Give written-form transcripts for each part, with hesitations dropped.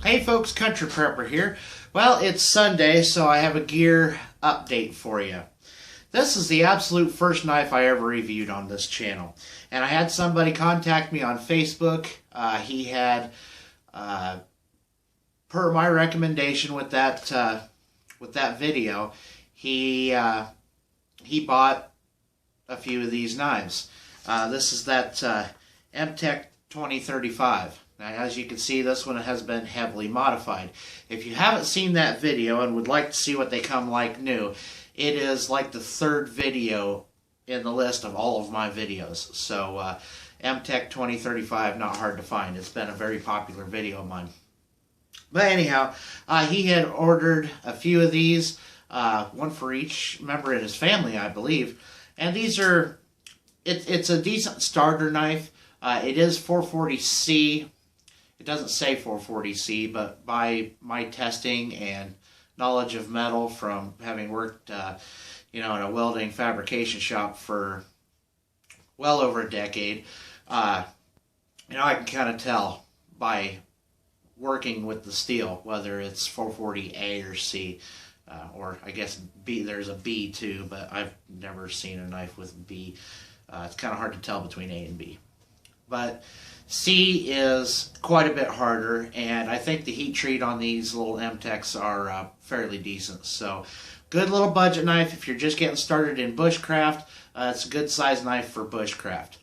Hey folks, Country Prepper here. Well, it's Sunday, so I have a gear update for you. This is the absolute first knife I ever reviewed on this channel. And I had somebody contact me on Facebook. He had, per my recommendation with that video, he bought a few of these knives. This is that Mtech 20-35. Now, as you can see, this one has been heavily modified. If you haven't seen that video and would like to see what they come like new, it is like the third video in the list of all of my videos. So, Mtech 20-35, not hard to find. It's been a very popular video of mine. But anyhow, he had ordered a few of these, one for each member in his family, I believe. And these are, it's a decent starter knife. It is 440C. It doesn't say 440C, but by my testing and knowledge of metal from having worked, in a welding fabrication shop for well over a decade, I can kind of tell by working with the steel whether it's 440A or C, or I guess B. There's a B too, but I've never seen a knife with B. It's kind of hard to tell between A and B. But C is quite a bit harder, and I think the heat treat on these little Mtechs are fairly decent. So, good little budget knife if you're just getting started in bushcraft. It's a good size knife for bushcraft.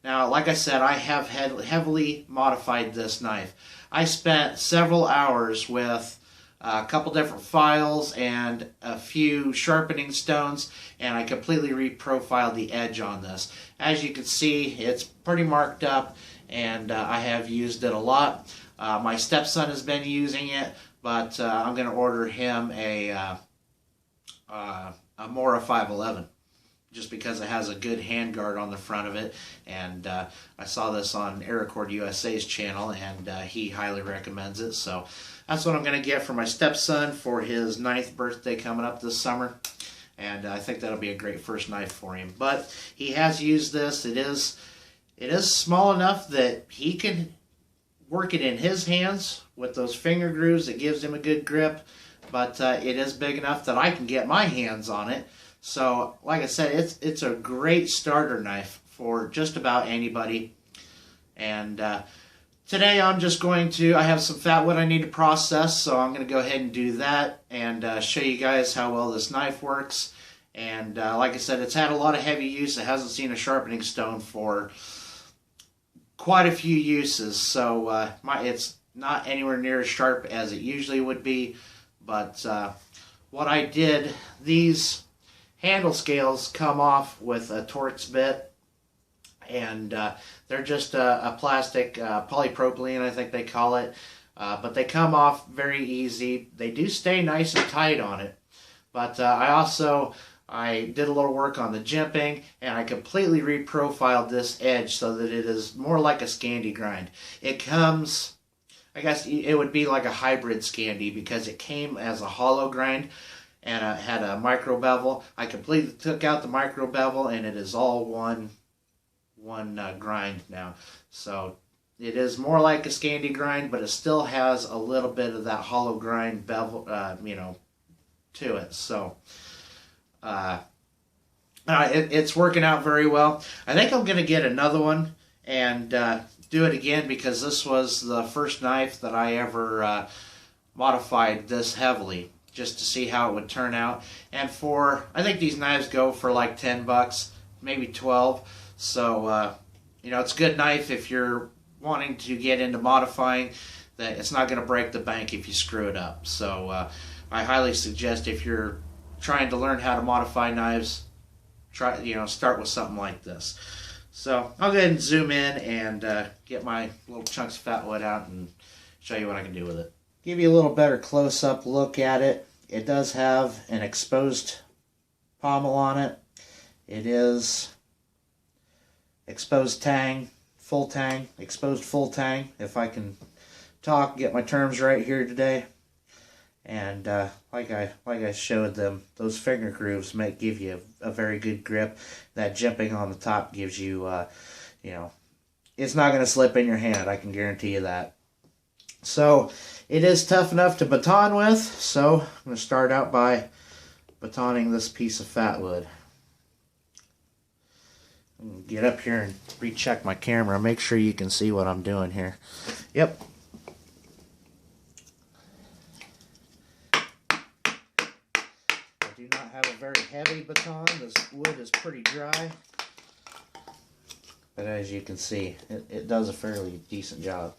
Now, like I said, I have heavily modified this knife. I spent several hours with a couple different files and a few sharpening stones, and I completely reprofiled the edge on this. As you can see, it's pretty marked up, and I have used it a lot. My stepson has been using it, but I'm going to order him a Mora 511 just because it has a good handguard on the front of it. And I saw this on Aircord USA's channel, and he highly recommends it. So that's what I'm going to get for my stepson for his 9th birthday coming up this summer. And I think that'll be a great first knife for him. But he has used this. It is small enough that he can work it in his hands with those finger grooves. It gives him a good grip. But it is big enough that I can get my hands on it. So, like I said, it's a great starter knife for just about anybody. And today I'm just going to, I have some fat wood I need to process, so I'm going to go ahead and do that and show you guys how well this knife works. And like I said, it's had a lot of heavy use. It hasn't seen a sharpening stone for quite a few uses, so it's not anywhere near as sharp as it usually would be. But what I did, these handle scales come off with a Torx bit, and they're just a plastic polypropylene, I think they call it, but they come off very easy. They do stay nice and tight on it, but I did a little work on the jimping, and I completely reprofiled this edge so that it is more like a Scandi grind. It comes, I guess it would be like a hybrid Scandi because it came as a hollow grind, and it had a micro bevel. I completely took out the micro bevel, and it is all one grind now. So it is more like a Scandi grind, but it still has a little bit of that hollow grind bevel, to it. So it's working out very well. I think I'm going to get another one and do it again because this was the first knife that I ever modified this heavily, just to see how it would turn out. And I think these knives go for like 10 bucks, maybe 12. So, it's a good knife if you're wanting to get into modifying. That it's not going to break the bank if you screw it up. So, I highly suggest if you're trying to learn how to modify knives, start with something like this. So, I'll go ahead and zoom in and get my little chunks of fat wood out and show you what I can do with it. Give you a little better close-up look at it. It does have an exposed pommel on it. It is exposed tang, full tang, exposed full tang, if I can talk, get my terms right here today. And like I showed them, those finger grooves give you a very good grip. That jimping on the top gives you, it's not going to slip in your hand, I can guarantee you that. So it is tough enough to baton with, so I'm going to start out by batoning this piece of fat wood. Get up here and recheck my camera, make sure you can see what I'm doing here. Yep. I do not have a very heavy baton. This wood is pretty dry. But as you can see, it does a fairly decent job.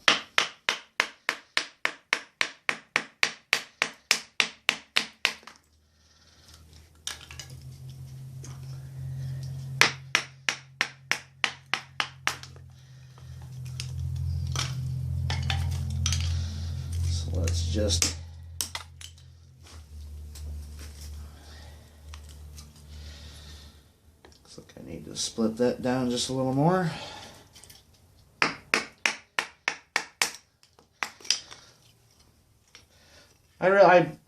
So let's just looks like I need to split that down just a little more.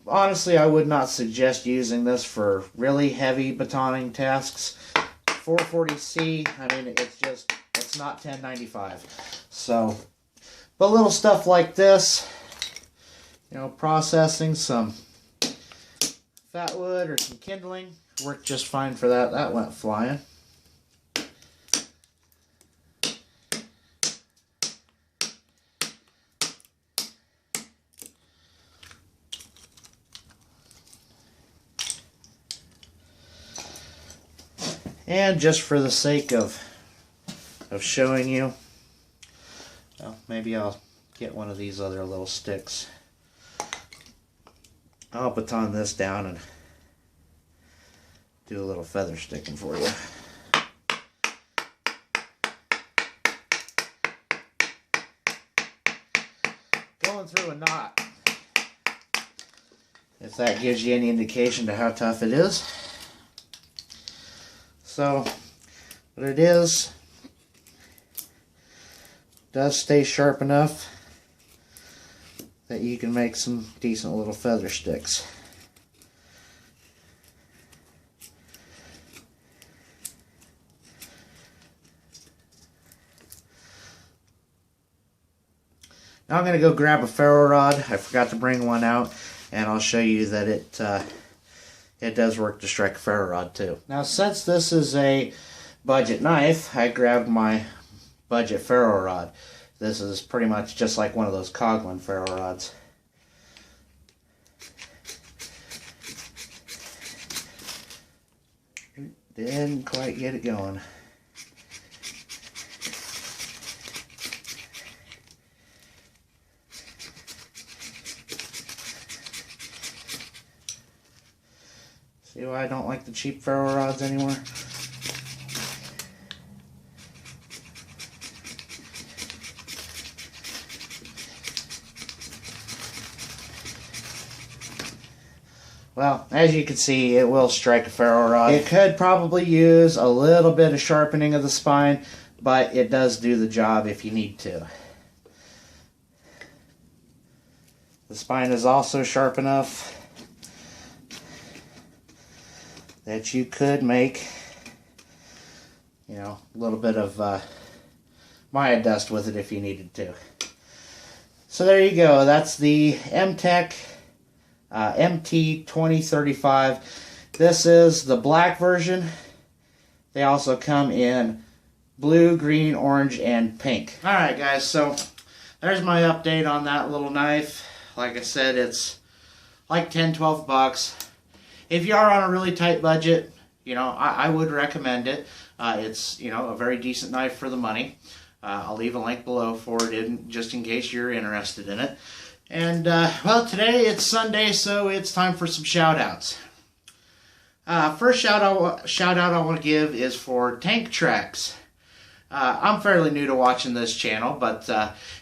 Honestly, I would not suggest using this for really heavy batoning tasks. 440C, I mean, it's not 1095. So, but little stuff like this, you know, processing some fat wood or some kindling, worked just fine for that. That went flying. And just for the sake of showing you, well, maybe I'll get one of these other little sticks. I'll baton this down and do a little feather sticking for you. Going through a knot, if that gives you any indication to how tough it is. So, but it does stay sharp enough that you can make some decent little feather sticks. Now I'm going to go grab a ferro rod. I forgot to bring one out, and I'll show you that it does work to strike a ferro rod too. Now, since this is a budget knife, I grabbed my budget ferro rod. This is pretty much just like one of those Coghlan ferro rods. Didn't quite get it going. See why I don't like the cheap ferro rods anymore? Well, as you can see, it will strike a ferro rod. It could probably use a little bit of sharpening of the spine, but it does do the job if you need to. The spine is also sharp enough that you could make, you know, a little bit of Maya dust with it if you needed to. So there you go. That's the Mtech MT20-35. This is the black version. They also come in blue, green, orange, and pink. Alright guys, so there's my update on that little knife. Like I said, it's like 10-12 bucks. If you are on a really tight budget, you know, I would recommend it. It's, you know, a very decent knife for the money. I'll leave a link below for it just in case you're interested in it. And, well, today it's Sunday, so it's time for some shout-outs. First shout-out I want to give is for Tank Tracks. I'm fairly new to watching this channel, but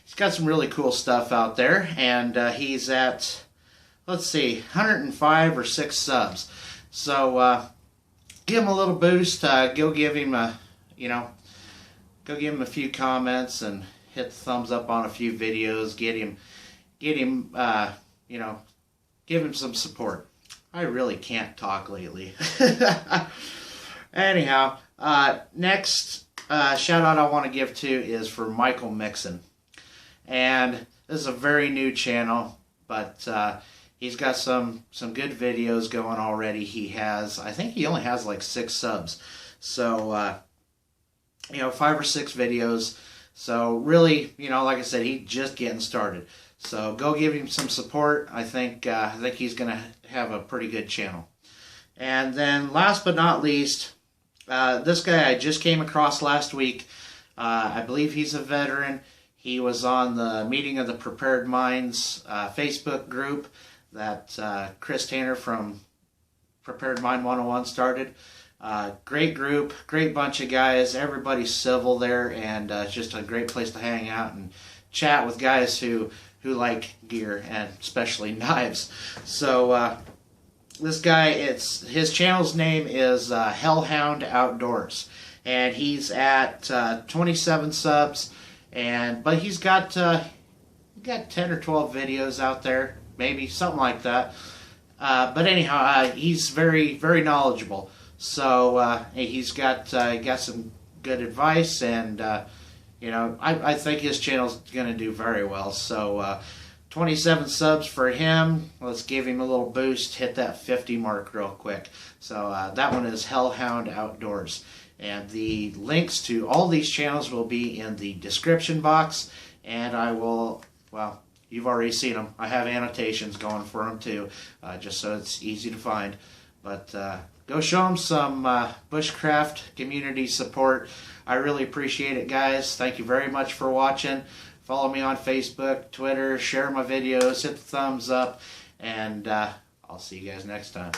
he's got some really cool stuff out there, and he's at, let's see, 105 or 6 subs. So give him a little boost. Go give him a, you know, go give him a few comments and hit the thumbs up on a few videos. Get him, you know, give him some support. I really can't talk lately. Anyhow, next shout out I want to give to is for Michael Mixon. And this is a very new channel, but he's got some good videos going already. I think he only has like 6 subs. So, 5 or 6 videos. So really, like I said, he's just getting started. So go give him some support. I think he's going to have a pretty good channel. And then last but not least, this guy I just came across last week. I believe he's a veteran. He was on the Meeting of the Prepared Minds Facebook group that Chris Tanner from Prepared Mind 101 started. Great group, great bunch of guys. Everybody's civil there, and it's just a great place to hang out and chat with guys who like gear, and especially knives. So this guy, his channel's name is Hellhound Outdoors, and he's at 27 subs, but he's got 10 or 12 videos out there, maybe something like that. But anyhow, he's very, very knowledgeable. So he's got some good advice, and I think his channel's going to do very well. So 27 subs for him. Let's give him a little boost. Hit that 50 mark real quick. So that one is Hellhound Outdoors, and the links to all these channels will be in the description box. And I will, well, you've already seen them. I have annotations going for them too, just so it's easy to find. But go show them some bushcraft community support. I really appreciate it, guys. Thank you very much for watching. Follow me on Facebook, Twitter, share my videos, hit the thumbs up, and I'll see you guys next time.